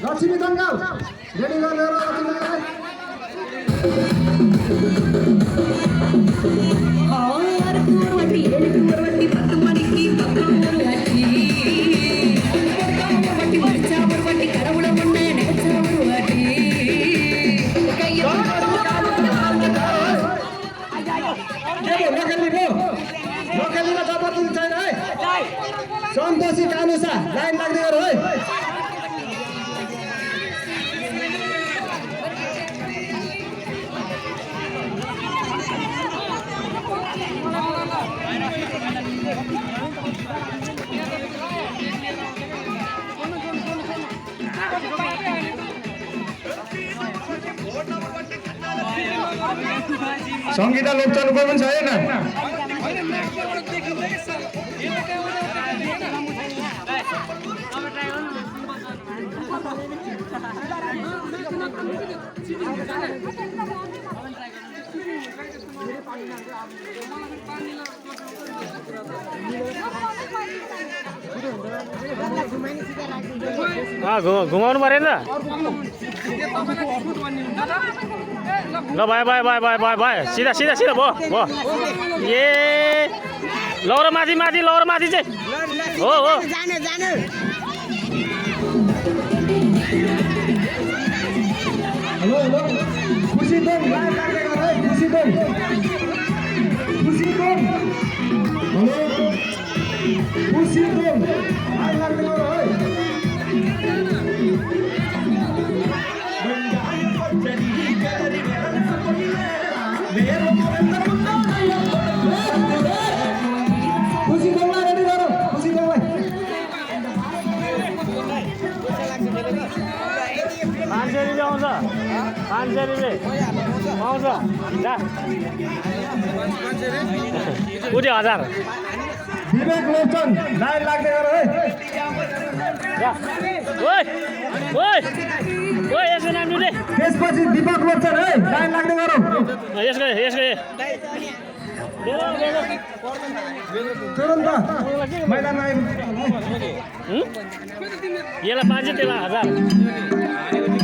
Lakshmi Dangal ready गरेर Santoshi कानुसा line लाग्दै गरौँ है सङ्गीता लोकचनको पनि छ हेर्न घुमाउनु पऱ्यो नि त ल भयो भयो भयो भयो भयो भयो सिधा सिधा सिधा भयो भयो ए लौ र माथि माथि लौ र माथि चाहिँ हो हो हेलो हेलो खुसी दोन लाइन लाग्दै गर है खुसी दोन हेलो खुसी दोन लाइन लाग्दै गर है खुसी दोनलाई रेडी गर खुसी दोनलाई 500 रुपियाँ आउँछ 500 रुपियाँ आउँछ जा उठ्यो 1000 विवेक लोचन लाइन लाग्दै गर है ओइ ओइ ओइ यसको नाम लिनु त्यसपछि दीपक लोचन है लाइन लाग्दै गरौँ यसको यसको तुरन्त मैदानमा यसलाई 500 त्यसलाई 1000